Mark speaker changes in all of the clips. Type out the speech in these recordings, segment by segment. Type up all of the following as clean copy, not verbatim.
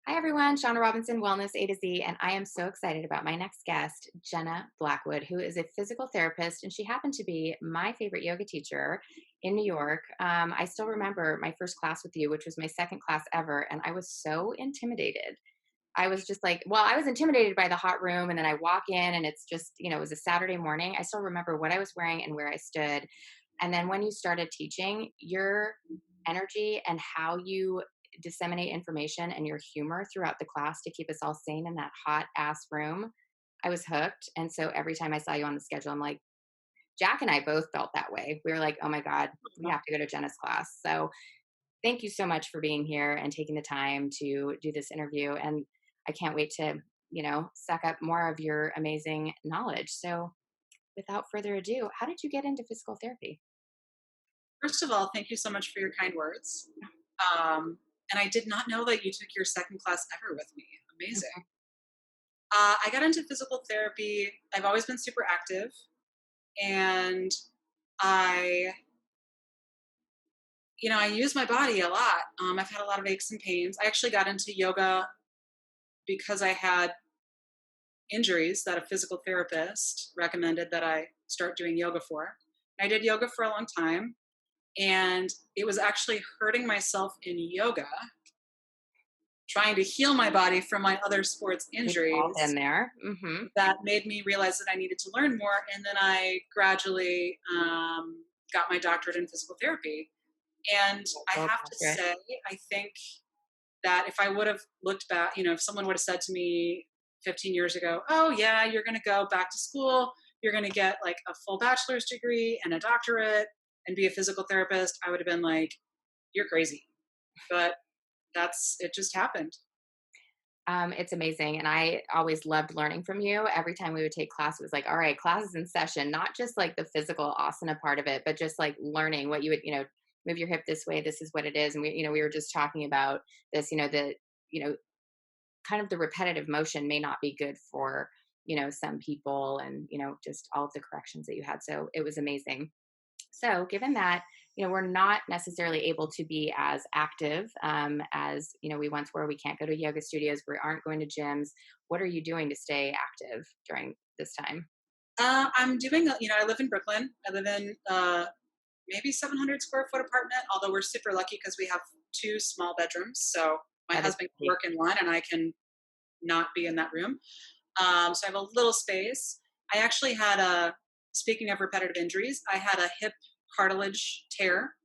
Speaker 1: Hi, everyone. Shauna Robinson, Wellness A to Z, and I am so excited about my next guest, Jena Blackwood, who is a physical therapist, and she happened to be my favorite yoga teacher in New York. I still remember my first class with you, which was my second class ever, and I was so intimidated. I was just like, well, I was intimidated by the hot room, and then I walk in, and it's just, it was a Saturday morning. I still remember what I was wearing and where I stood. And then when you started teaching, your energy and how you disseminate information and your humor throughout the class to keep us all sane in that hot ass room, I was hooked. And so every time I saw you on the schedule, I'm like, Jack and I both felt that way. We were like, oh my God, we have to go to Jenna's class. So thank you so much for being here and taking the time to do this interview. And I can't wait to, suck up more of your amazing knowledge. So without further ado, how did you get into physical therapy?
Speaker 2: First of all, thank you so much for your kind words. Um, and I did not know that you took your second class ever with me. Amazing.
Speaker 1: Mhm.
Speaker 2: I got into physical therapy. I've always been super active, and I, I use my body a lot. I've had a lot of aches and pains. I actually got into yoga because I had injuries that a physical therapist recommended that I start doing yoga for. I did yoga for a long time, and it was actually hurting myself in yoga trying to heal my body from my other sports
Speaker 1: We've all been
Speaker 2: injuries
Speaker 1: there. Hmm.
Speaker 2: that made me realize that I needed to learn more. And then I gradually got my doctorate in physical therapy. And I
Speaker 1: Gold
Speaker 2: have to
Speaker 1: doctorate.
Speaker 2: say, I think that if I would have looked back, if someone would have said to me 15 years ago, oh, yeah, you're going to go back to school, you're going to get like a full bachelor's degree and a doctorate and be a physical therapist, I would have been like, you're crazy. But it just happened.
Speaker 1: It's amazing. And I always loved learning from you. Every time we would take class, it was like, all right, class is in session, not just like the physical asana part of it, but just like learning what you would, move your hip this way. This is what it is. And we were just talking about this, you know, kind of the repetitive motion may not be good for, some people and, just all of the corrections that you had. So it was amazing. So, given that we're not necessarily able to be as active as we once were, we can't go to yoga studios, we aren't going to gyms. What are you doing to stay active during this time?
Speaker 2: I'm doing, I live in Brooklyn. I live in maybe 700 square foot apartment, although we're super lucky because we have two small bedrooms. So my
Speaker 1: That is
Speaker 2: husband can
Speaker 1: great.
Speaker 2: work in one and I can not be in that room. So I have a little space. I actually had speaking of repetitive injuries, I had a hip cartilage tear.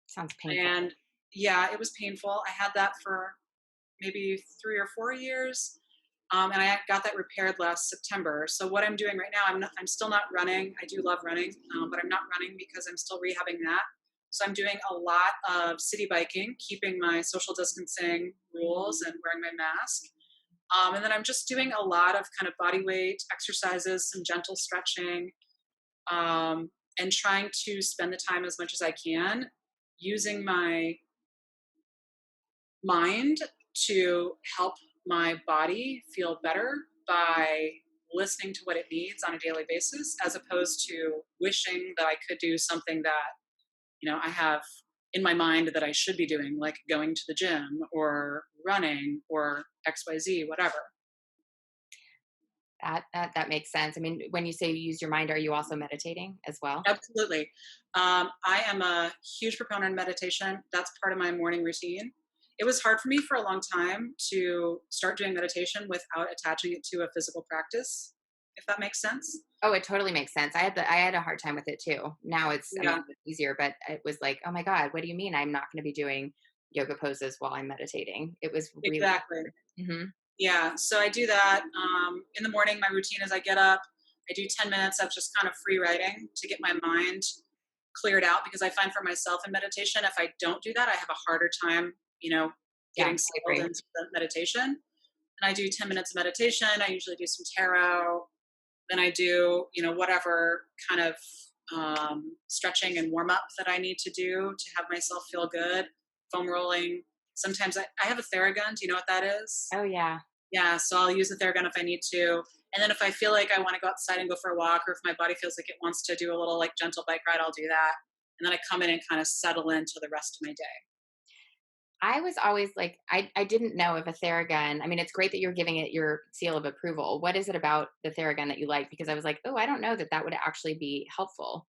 Speaker 1: Sounds painful.
Speaker 2: And yeah, it was painful. I had that for maybe 3 or 4 years. And I got that repaired last September. So what I'm doing right now, I'm still not running. I do love running, but I'm not running because I'm still rehabbing that. So I'm doing a lot of city biking, keeping my social distancing rules and wearing my mask. And then I'm just doing a lot of kind of body weight exercises, some gentle stretching, and trying to spend the time as much as I can using my mind to help my body feel better by listening to what it needs on a daily basis, as opposed to wishing that I could do something that, I have in my mind that I should be doing, like going to the gym or running or XYZ, whatever.
Speaker 1: That makes sense. I mean, when you say you use your mind, are you also meditating as well?
Speaker 2: Absolutely. I am a huge proponent of meditation. That's part of my morning routine. It was hard for me for a long time to start doing meditation without attaching it to a physical practice, if that makes sense.
Speaker 1: Oh, it totally makes sense. I had a hard time with it too. Now I mean,
Speaker 2: Yeah,
Speaker 1: it's easier, but it was like, oh my God, what do you mean I'm not going to be doing yoga poses while I'm meditating? It was really
Speaker 2: exactly.
Speaker 1: hard. Hmm.
Speaker 2: Yeah, so I do that in the morning. My routine is I get up, I do 10 minutes of just kind of free writing to get my mind cleared out, because I find for myself in meditation, if I don't do that, I have a harder time,
Speaker 1: Yeah,
Speaker 2: getting
Speaker 1: I
Speaker 2: settled
Speaker 1: agree.
Speaker 2: into the meditation. And I do 10 minutes of meditation. I usually do some tarot. Then I do, whatever kind of stretching and warm up that I need to do to have myself feel good. Foam rolling. Sometimes I have a Theragun. Do you know what that is?
Speaker 1: Oh yeah.
Speaker 2: Yeah, so I'll use the Theragun if I need to. And then if I feel like I want to go outside and go for a walk, or if my body feels like it wants to do a little like gentle bike ride, I'll do that. And then I come in and kind of settle into the rest of my day.
Speaker 1: I was always like, I didn't know if a Theragun, I mean, it's great that you're giving it your seal of approval. What is it about the Theragun that you like? Because I was like, oh, I don't know that that would actually be helpful.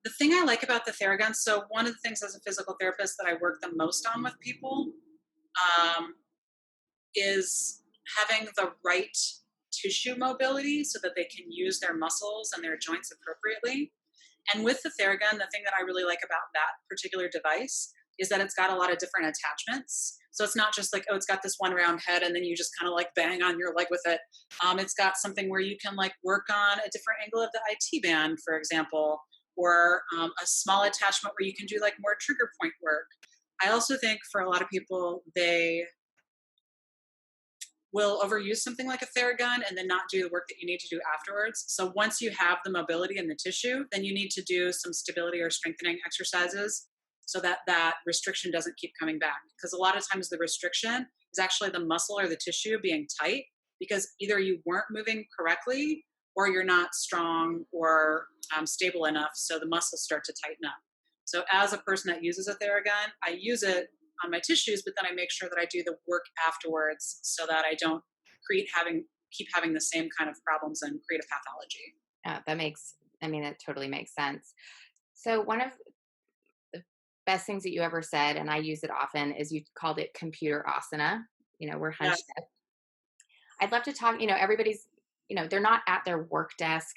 Speaker 2: The thing I like about the Theragun, so one of the things as a physical therapist that I work the most on with people um, is having the right tissue mobility so that they can use their muscles and their joints appropriately. And with the Theragun, the thing that I really like about that particular device is that it's got a lot of different attachments. So it's not just like, oh, it's got this one round head and then you just kind of like bang on your leg with it. It's got something where you can like work on a different angle of the IT band, for example, or a small attachment where you can do like more trigger point work. I also think for a lot of people, they will overuse something like a Theragun and then not do the work that you need to do afterwards. So once you have the mobility in the tissue, then you need to do some stability or strengthening exercises so that that restriction doesn't keep coming back. Because a lot of times the restriction is actually the muscle or the tissue being tight because either you weren't moving correctly or you're not strong or stable enough, so the muscles start to tighten up. So as a person that uses a Theragun, I use it on my tissues, but then I make sure that I do the work afterwards so that I don't keep having the same kind of problems and create a pathology.
Speaker 1: That makes, I mean, it totally makes sense. So one of the best things that you ever said, and I use it often, is you called it computer asana. We're
Speaker 2: Yes,
Speaker 1: hunched. I'd love to talk, everybody's, they're not at their work desk.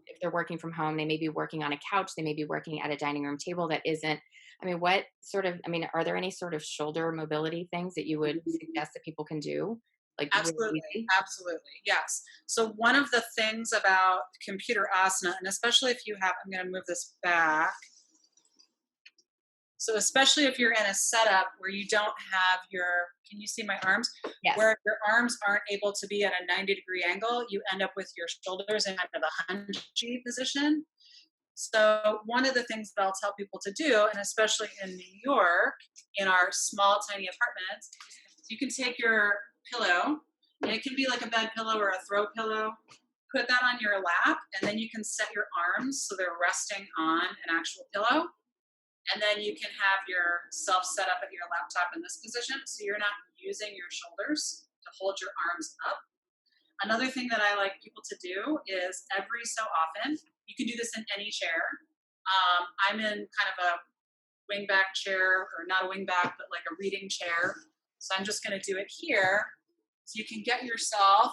Speaker 1: If they're working from home, they may be working on a couch, they may be working at a dining room table that isn't, I mean, what sort of, I mean, are there any sort of shoulder mobility things that you would suggest that people can do? Like really
Speaker 2: absolutely,
Speaker 1: easy?
Speaker 2: absolutely, yes. So one of the things about computer asana, and especially if you have, I'm going to move this back. So especially if you're in a setup where you don't have your, can you see my arms?
Speaker 1: Yes.
Speaker 2: Where your arms aren't able to be at a 90-degree angle, you end up with your shoulders in kind of a hunchy position. So one of the things that I'll tell people to do, and especially in New York, in our small, tiny apartments, you can take your pillow, and it can be like a bed pillow or a throw pillow, put that on your lap, and then you can set your arms so they're resting on an actual pillow. And then you can have yourself set up at your laptop in this position so you're not using your shoulders to hold your arms up. Another thing that I like people to do is every so often, you can do this in any chair. I'm in kind of a wingback chair, or not a wingback, but like a reading chair. So I'm just going to do it here. So you can get yourself,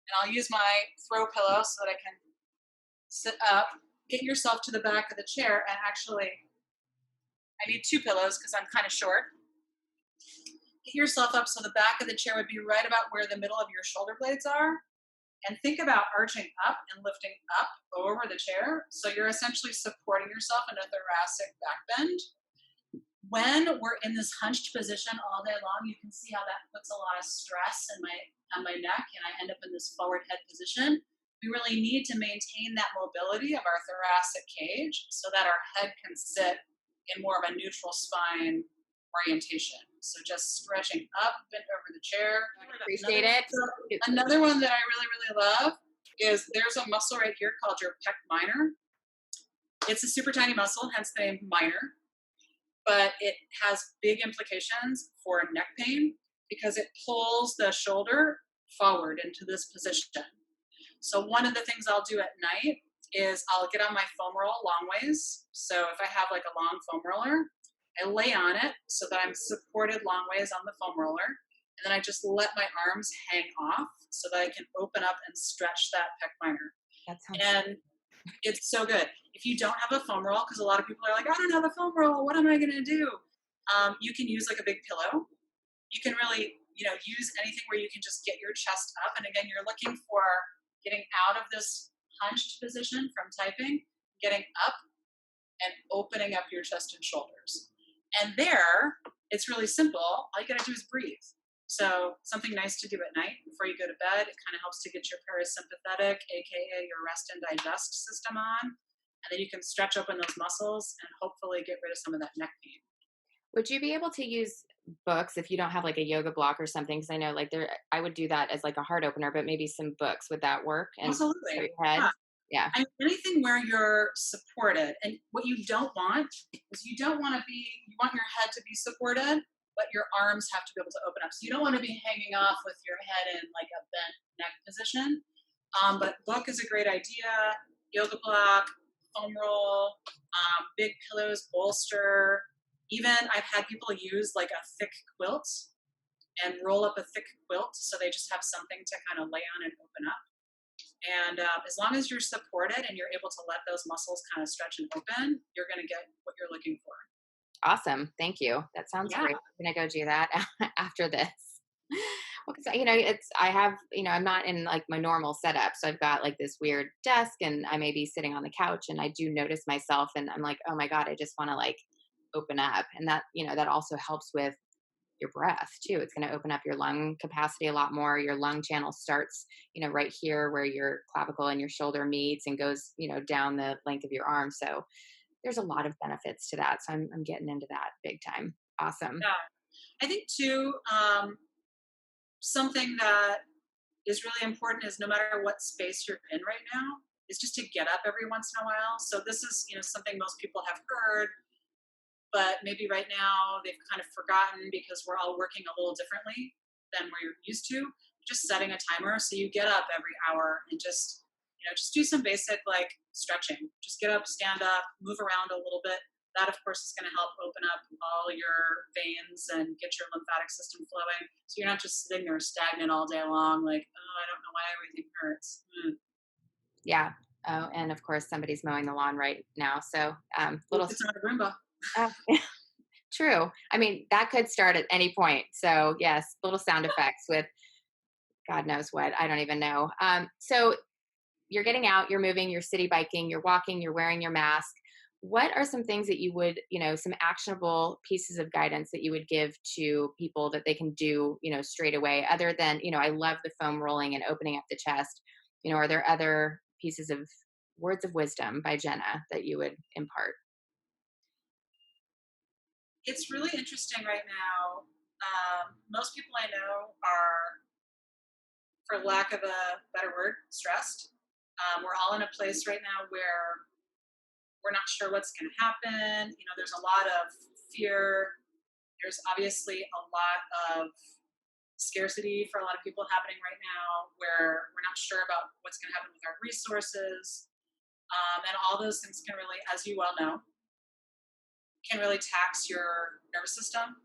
Speaker 2: and I'll use my throw pillow so that I can sit up, get yourself to the back of the chair, and actually, I need two pillows because I'm kind of short. Get yourself up so the back of the chair would be right about where the middle of your shoulder blades are. And think about arching up and lifting up over the chair. So you're essentially supporting yourself in a thoracic back bend. When we're in this hunched position all day long, you can see how that puts a lot of stress on my neck, and I end up in this forward head position. We really need to maintain that mobility of our thoracic cage so that our head can sit in more of a neutral spine orientation. So just stretching up, bent over the chair.
Speaker 1: Appreciate it.
Speaker 2: Another one that I really, really love is there's a muscle right here called your pec minor. It's a super tiny muscle, hence the name minor, but it has big implications for neck pain because it pulls the shoulder forward into this position. So one of the things I'll do at night is I'll get on my foam roll long ways. So if I have like a long foam roller, I lay on it so that I'm supported long ways on the foam roller. And then I just let my arms hang off so that I can open up and stretch that pec minor.
Speaker 1: That sounds
Speaker 2: And it's so good. If you don't have a foam roll, because a lot of people are like, I don't have a foam roll, what am I going to do? You can use like a big pillow. You can really, use anything where you can just get your chest up. And again, you're looking for getting out of this hunched position from typing, getting up and opening up your chest and shoulders. And there, it's really simple. All you got to do is breathe. So something nice to do at night before you go to bed. It kind of helps to get your parasympathetic, aka your rest and digest system on. And then you can stretch open those muscles and hopefully get rid of some of that neck pain.
Speaker 1: Would you be able to use books if you don't have like a yoga block or something? Because I know like I would do that as like a heart opener, but maybe some books, would that work? And clear
Speaker 2: Absolutely.
Speaker 1: your head?
Speaker 2: Yeah.
Speaker 1: Yeah.
Speaker 2: I mean, anything where you're supported. And what you don't want is you want your head to be supported, but your arms have to be able to open up. So you don't want to be hanging off with your head in like a bent neck position. But book is a great idea. Yoga block, foam roll, big pillows, bolster. Even I've had people use like a thick quilt and roll up a thick quilt so they just have something to kind of lay on and open up. And as long as you're supported and you're able to let those muscles kind of stretch and open, you're going to get what you're looking for.
Speaker 1: Awesome. Thank you. That sounds
Speaker 2: Yeah.
Speaker 1: great. I'm gonna go do that after this. Well, because it's I have I'm not in like my normal setup, so I've got like this weird desk, and I may be sitting on the couch, and I do notice myself, and I'm like, oh my god, I just want to like open up, and that that also helps with your breath too. It's going to open up your lung capacity a lot more. Your lung channel starts, right here where your clavicle and your shoulder meets and goes, down the length of your arm. So there's a lot of benefits to that. So I'm getting into that big time. Awesome.
Speaker 2: Yeah. I think too, something that is really important is no matter what space you're in right now, is just to get up every once in a while. So this is, something most people have heard, but maybe right now they've kind of forgotten because we're all working a little differently than we're used to. Just setting a timer so you get up every hour and just do some basic like stretching. Just get up, stand up, move around a little bit. That of course is going to help open up all your veins and get your lymphatic system flowing. So you're not just sitting there stagnant all day long, like, oh, I don't know why everything hurts.
Speaker 1: Yeah. Oh, and of course somebody's mowing the lawn right now. So
Speaker 2: Oops,
Speaker 1: little
Speaker 2: it's not a Roomba.
Speaker 1: uh, true. I mean, that could start at any point. So yes, little sound effects with God knows what. I don't even know. So you're getting out, you're moving, you're city biking, you're walking, you're wearing your mask. What are some things that you would, some actionable pieces of guidance that you would give to people that they can do, straight away, other than, I love the foam rolling and opening up the chest. Are there other pieces of words of wisdom by Jenna that you would impart?
Speaker 2: It's really interesting right now. Most people I know are, for lack of a better word, stressed. We're all in a place right now where we're not sure what's going to happen. There's a lot of fear. There's obviously a lot of scarcity for a lot of people happening right now where we're not sure about what's going to happen with our resources. And all those things can really, as you well know, can really tax your nervous system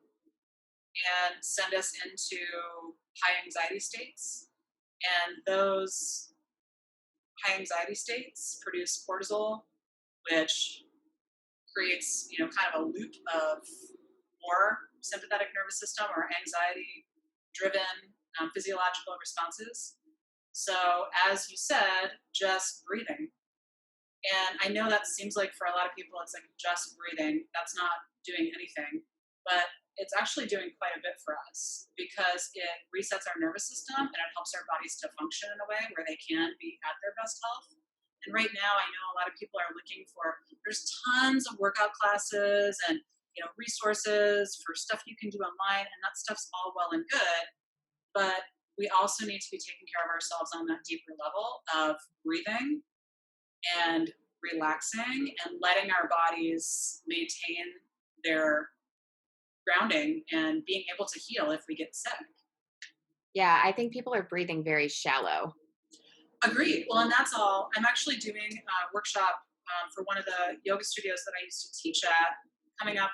Speaker 2: and send us into high anxiety states. And those high anxiety states produce cortisol, which creates, kind of a loop of more sympathetic nervous system or anxiety driven physiological responses. So, as you said, just breathing. And I know that seems like for a lot of people, it's like just breathing. That's not doing anything. But it's actually doing quite a bit for us because it resets our nervous system and it helps our bodies to function in a way where they can be at their best health. And right now, I know a lot of people are looking for, there's tons of workout classes and resources for stuff you can do online, and that stuff's all well and good. But we also need to be taking care of ourselves on that deeper level of breathing and relaxing and letting our bodies maintain their grounding and being able to heal if we get sick.
Speaker 1: Yeah, I think people are breathing very shallow.
Speaker 2: Agreed. Well, and that's all. I'm actually doing a workshop for one of the yoga studios that I used to teach at coming up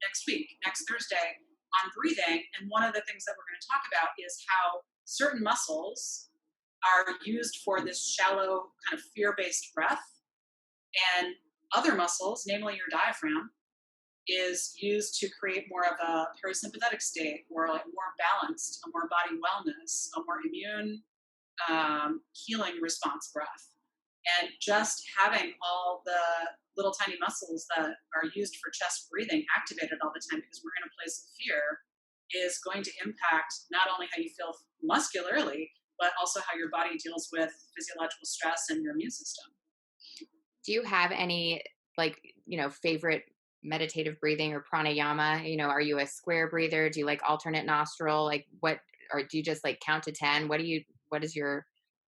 Speaker 2: next week, next Thursday, on breathing. And one of the things that we're going to talk about is how certain muscles are used for this shallow kind of fear-based breath, and other muscles, namely your diaphragm, is used to create more of a parasympathetic state, or like more balanced, a more body wellness, a more immune healing response breath. And just having all the little tiny muscles that are used for chest breathing activated all the time because we're in a place of fear is going to impact not only how you feel muscularly, but also how your body deals with physiological stress and your immune system.
Speaker 1: Do you have any like, favorite meditative breathing or pranayama? Are you a square breather? Do you like alternate nostril? Like what, or do you just like count to 10? What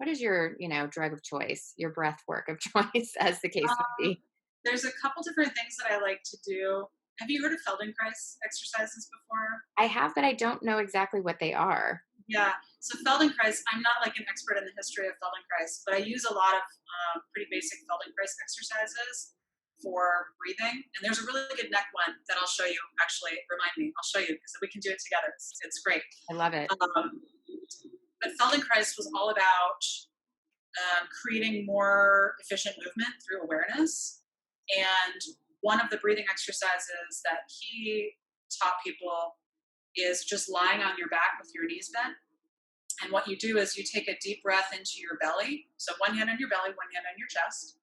Speaker 1: what is your, drug of choice, your breath work of choice, as the case may
Speaker 2: Um,
Speaker 1: be?
Speaker 2: there's a couple different things that I like to do. Have you heard of Feldenkrais exercises before?
Speaker 1: I have, but I don't know exactly what they are.
Speaker 2: Yeah. So Feldenkrais, I'm not like an expert in the history of Feldenkrais, but I use a lot of pretty basic Feldenkrais exercises for breathing. And there's a really good neck one that I'll show you. Actually, remind me. I'll show you because we can do it together. It's great.
Speaker 1: I love it.
Speaker 2: But Feldenkrais was all about creating more efficient movement through awareness. And one of the breathing exercises that he taught people is just lying on your back with your knees bent. And what you do is you take a deep breath into your belly. So one hand on your belly, one hand on your chest.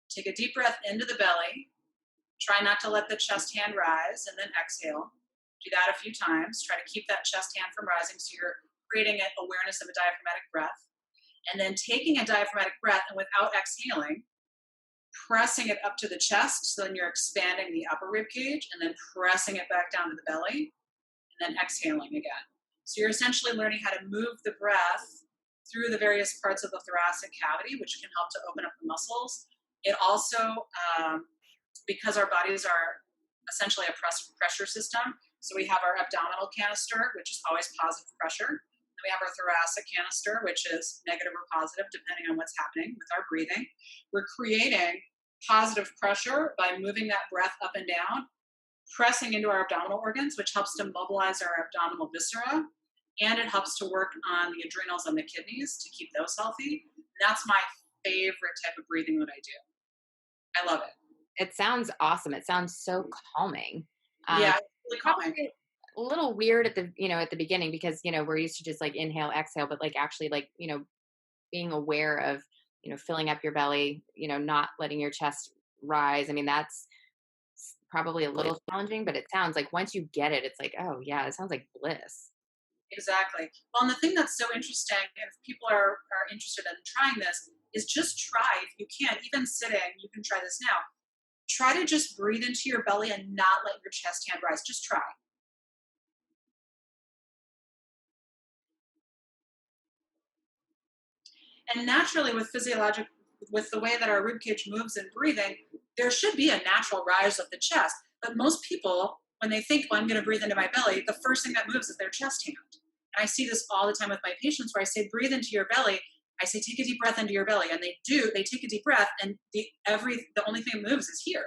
Speaker 2: Take a deep breath into the belly. Try not to let the chest hand rise, and then exhale. Do that a few times. Try to keep that chest hand from rising so you're creating an awareness of a diaphragmatic breath. And then taking a diaphragmatic breath and without exhaling, pressing it up to the chest. So then you're expanding the upper rib cage and then pressing it back down to the belly and then exhaling again. So you're essentially learning how to move the breath through the various parts of the thoracic cavity, which can help to open up the muscles. It also, because our bodies are essentially a pressure system, so we have our abdominal canister, which is always positive pressure. Then we have our thoracic canister, which is negative or positive, depending on what's happening with our breathing. We're creating positive pressure by moving that breath up and down, pressing into our abdominal organs, which helps to mobilize our abdominal viscera, and it helps to work on the adrenals and the kidneys to keep those healthy. That's my favorite type of breathing that I do. I love it.
Speaker 1: It sounds awesome. It sounds so calming. Um,
Speaker 2: Yeah, it's really calming.
Speaker 1: Probably a little weird at the beginning because, we're used to just like inhale, exhale, but like actually like, being aware of, filling up your belly, not letting your chest rise. I mean, that's probably a little challenging, but it sounds like once you get it, it's like, oh yeah, it sounds like bliss.
Speaker 2: Exactly. Well, and the thing that's so interesting, if people are interested in trying this, is just try if you can, even sitting, you can try this now. Try to just breathe into your belly and not let your chest hand rise. Just try. And naturally, with the way that our rib cage moves in breathing, there should be a natural rise of the chest. But most people, when they think, well, I'm going to breathe into my belly, the first thing that moves is their chest hand. And I see this all the time with my patients where I say, breathe into your belly. I say, take a deep breath into your belly. And they take a deep breath and the only thing that moves is here.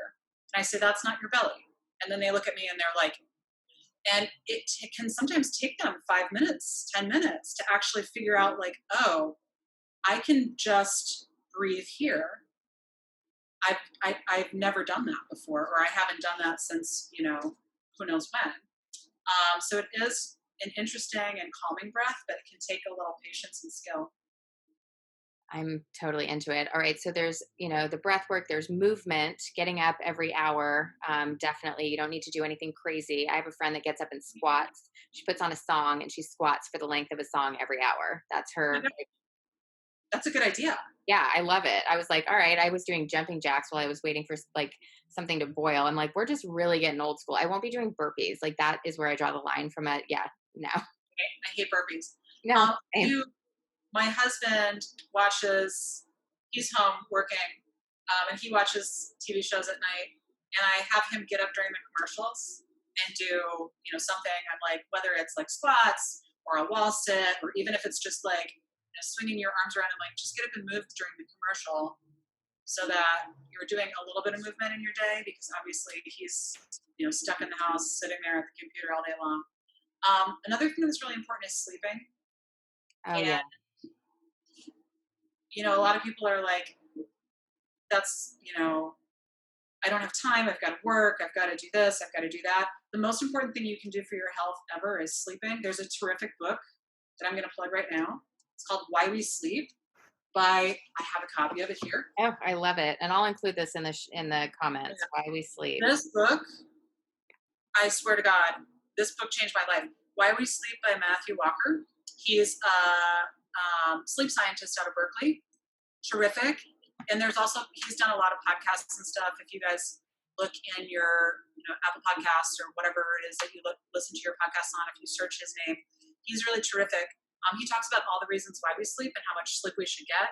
Speaker 2: And I say, that's not your belly. And then they look at me and they're like, and it can sometimes take them 5 minutes, 10 minutes to actually figure out like, oh, I can just breathe here. I've never done that before, or I haven't done that since, who knows when. So it is an interesting and calming breath, but it can take a little patience and skill.
Speaker 1: I'm totally into it. All right. So there's, the breath work, there's movement, getting up every hour. Definitely. You don't need to do anything crazy. I have a friend that gets up and squats. She puts on a song and she squats for the length of a song every hour. That's her.
Speaker 2: That's a good idea.
Speaker 1: Yeah, I love it. I was like, all right. I was doing jumping jacks while I was waiting for like something to boil. I'm like, we're just really getting old school. I won't be doing burpees. Like that is where I draw the line from it. Yeah, no,
Speaker 2: I hate burpees.
Speaker 1: no. Same.
Speaker 2: You My husband watches, he's home working, and he watches TV shows at night. And I have him get up during the commercials and do, something. I'm like, whether it's like squats or a wall sit, or even if it's just like swinging your arms around, I'm like, just get up and move during the commercial so that you're doing a little bit of movement in your day because obviously he's, stuck in the house, sitting there at the computer all day long. Another thing that's really important is sleeping.
Speaker 1: Oh
Speaker 2: And
Speaker 1: yeah.
Speaker 2: a lot of people are like, that's, I don't have time. I've got to work. I've got to do this. I've got to do that. The most important thing you can do for your health ever is sleeping. There's a terrific book that I'm going to plug right now. It's called Why We Sleep I have a copy of it here.
Speaker 1: Oh, I love it. And I'll include this in the comments.
Speaker 2: Yeah.
Speaker 1: Why We Sleep.
Speaker 2: This book, I swear to God, this book changed my life. Why We Sleep by Matthew Walker. He's a sleep scientist out of Berkeley. Terrific. And he's done a lot of podcasts and stuff. If you guys look in your Apple Podcasts or whatever it is that you listen to your podcasts on, if you search his name, he's really terrific. He talks about all the reasons why we sleep and how much sleep we should get,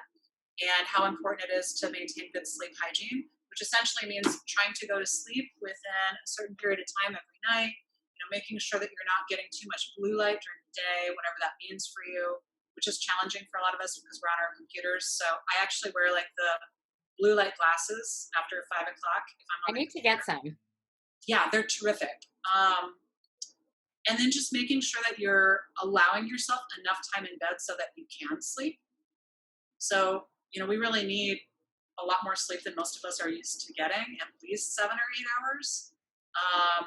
Speaker 2: and how important it is to maintain good sleep hygiene, which essentially means trying to go to sleep within a certain period of time every night, making sure that you're not getting too much blue light during the day, whatever that means for you, which is challenging for a lot of us because we're on our computers. So I actually wear like the blue light glasses after 5 o'clock if I'm
Speaker 1: I
Speaker 2: on the
Speaker 1: need to
Speaker 2: computer.
Speaker 1: get some.
Speaker 2: Yeah, they're terrific. And then just making sure that you're allowing yourself enough time in bed so that you can sleep. So, we really need a lot more sleep than most of us are used to getting, at least 7 or 8 hours.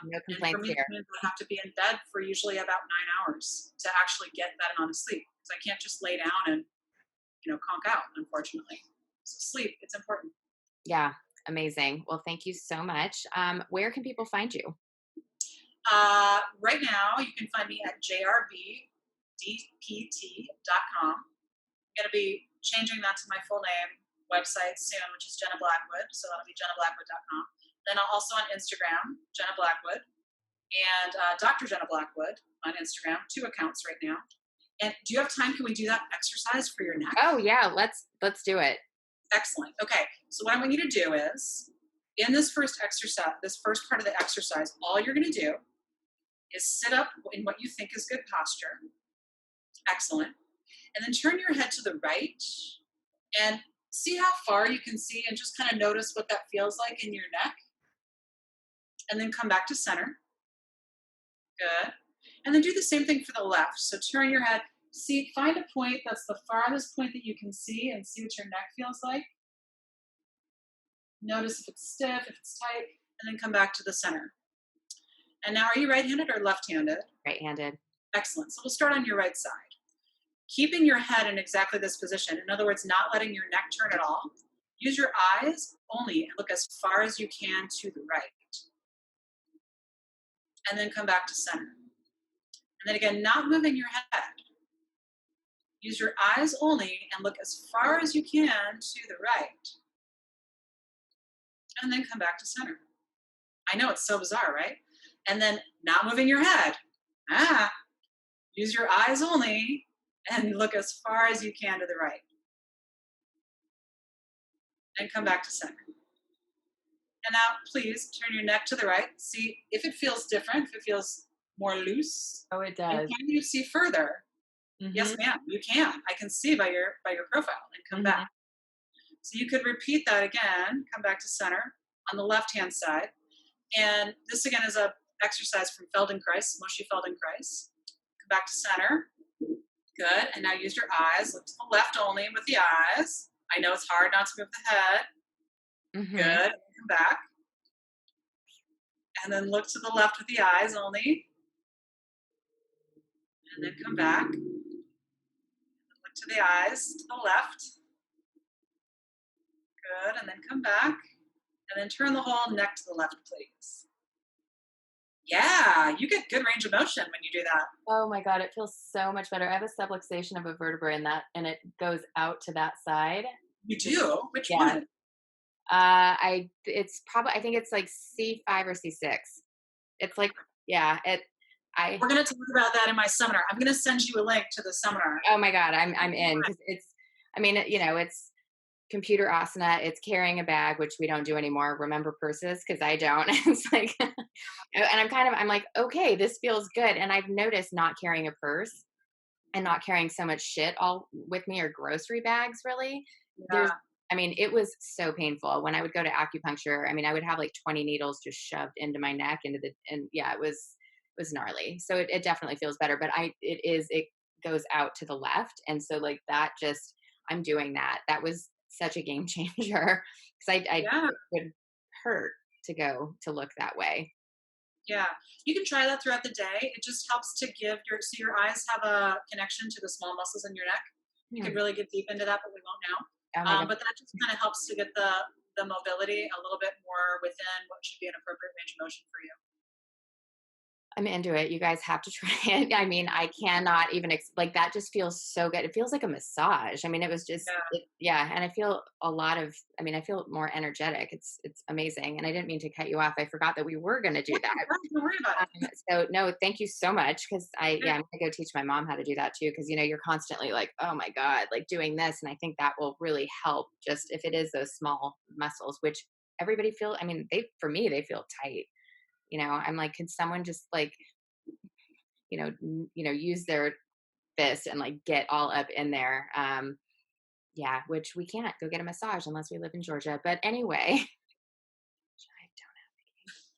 Speaker 1: No
Speaker 2: And for
Speaker 1: complaints
Speaker 2: me,
Speaker 1: here.
Speaker 2: that means I have to be in bed for usually about 9 hours to actually get that amount of sleep. Because I can't just lay down and, conk out, unfortunately. So sleep, it's important.
Speaker 1: Yeah, amazing. Well, thank you so much. Where can people find you?
Speaker 2: Right now, you can find me at jrbdpt.com. I'm going to be changing that to my full name website soon, which is Jena Blackwood. So that'll be jenablackwood.com. Then I'll also on Instagram, Jena Blackwood, and Dr. Jena Blackwood on Instagram, 2 accounts right now. And do you have time? Can we do that exercise for your neck?
Speaker 1: Oh yeah, let's do it.
Speaker 2: Excellent. Okay. So what I want you to do is, in this first exercise, this first part of the exercise, all you're going to do is sit up in what you think is good posture. Excellent. And then turn your head to the right and see how far you can see and just kind of notice what that feels like in your neck. And then come back to center. Good. And then do the same thing for the left. So turn your head, find a point that's the farthest point that you can see and see what your neck feels like. Notice if it's stiff, if it's tight, and then come back to the center. And now, are you right-handed or left-handed?
Speaker 1: Right-handed.
Speaker 2: Excellent. So we'll start on your right side. Keeping your head in exactly this position, in other words, not letting your neck turn at all. Use your eyes only and look as far as you can to the right. And then come back to center. And then again, not moving your head. Use your eyes only and look as far as you can to the right. And then come back to center. I know it's so bizarre, right? And then not moving your head. Use your eyes only and look as far as you can to the right. And come back to center. And now, please turn your neck to the right. See if it feels different, if it feels more loose.
Speaker 1: Oh, it
Speaker 2: And
Speaker 1: does.
Speaker 2: can you see further?
Speaker 1: Mm-hmm.
Speaker 2: Yes, ma'am, you can. I can see by your profile and come back. So you could repeat that again, come back to center on the left-hand side. And this again is a exercise from Feldenkrais, Moshe Feldenkrais. Come back to center. Good. And now use your eyes. Look to the left only with the eyes. I know it's hard not to move the head.
Speaker 1: Mm-hmm.
Speaker 2: Good. Come back. And then look to the left with the eyes only. And then come back. Look to the eyes to the left. Good. And then come back. And then turn the whole neck to the left, please. Yeah, you get good range of motion when you do that.
Speaker 1: Oh my God, it feels so much better. I have a subluxation of a vertebra in that, and it goes out to that side.
Speaker 2: You do? Which
Speaker 1: Yeah.
Speaker 2: one?
Speaker 1: I think it's like C5 or C6. It's like, yeah,
Speaker 2: We're going to talk about that in my seminar. I'm going to send you a link to the seminar.
Speaker 1: Oh my God, I'm in, because it's computer asana, it's carrying a bag, which we don't do anymore. Remember purses? Because I don't. It's like, and I'm like, okay, this feels good. And I've noticed not carrying a purse and not carrying so much shit all with me, or grocery bags, really.
Speaker 2: Yeah.
Speaker 1: It was so painful when I would go to acupuncture. I would have like 20 needles just shoved into my neck, it was gnarly. So it definitely feels better, but it goes out to the left. And so like that, just, I'm doing that. That was such a game changer, because it would hurt to look that way.
Speaker 2: Yeah, you can try that throughout the day. It just helps to give your eyes have a connection to the small muscles in your neck. You could really get deep into that, but we won't now. But that just kind of helps to get the mobility a little bit more within what should be an appropriate range of motion for you.
Speaker 1: I'm into it. You guys have to try it. I mean, I cannot even like that just feels so good. It feels like a massage. I mean, it was just
Speaker 2: Yeah.
Speaker 1: yeah, and I feel a lot of I mean, I feel more energetic. It's amazing. And I didn't mean to cut you off. I forgot that we were going to do that.
Speaker 2: No, don't worry about it.
Speaker 1: So no, thank you so much cuz
Speaker 2: Sure.
Speaker 1: I'm going to go teach my mom how to do that too cuz you're constantly like, "Oh my god, like doing this." And I think that will really help just if it is those small muscles which everybody feel I mean, they for me they feel tight. I'm like, could someone just like use their fist and like get all up in there. Yeah, which we can't go get a massage unless we live in Georgia. But anyway, I don't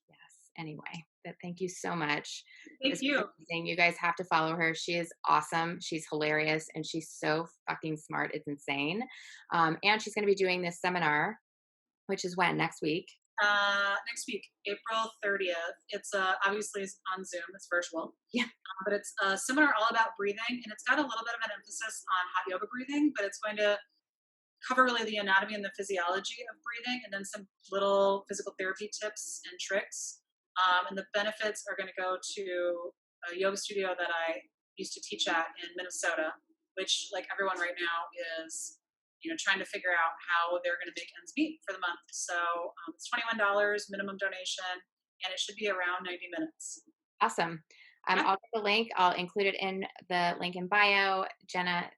Speaker 1: yes. Anyway, but thank you so much.
Speaker 2: Thank
Speaker 1: This was
Speaker 2: you.
Speaker 1: amazing. You guys have to follow her. She is awesome. She's hilarious and she's so fucking smart. It's insane. And she's going to be doing this seminar, which is when next week.
Speaker 2: Next week, April 30th. It's obviously it's on Zoom. It's virtual,
Speaker 1: Yeah.
Speaker 2: but it's a seminar all about breathing, and it's got a little bit of an emphasis on hot yoga breathing, but it's going to cover really the anatomy and the physiology of breathing, and then some little physical therapy tips and tricks. And the benefits are going to go to a yoga studio that I used to teach at in Minnesota, which, like everyone right now, is trying to figure out how they're going to make ends meet for the month. So it's $21 minimum donation, and it should be around 90 minutes.
Speaker 1: Awesome.
Speaker 2: Yeah,
Speaker 1: I'll get the link. I'll include it in the link in bio. Jenna,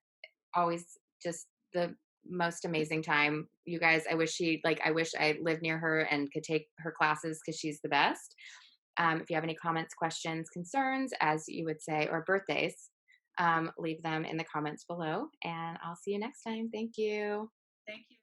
Speaker 1: always just the most amazing time. You guys, I wish I lived near her and could take her classes because she's the best. If you have any comments, questions, concerns, as you would say, or birthdays, leave them in the comments below. And I'll see you next time. Thank you.
Speaker 2: thank you.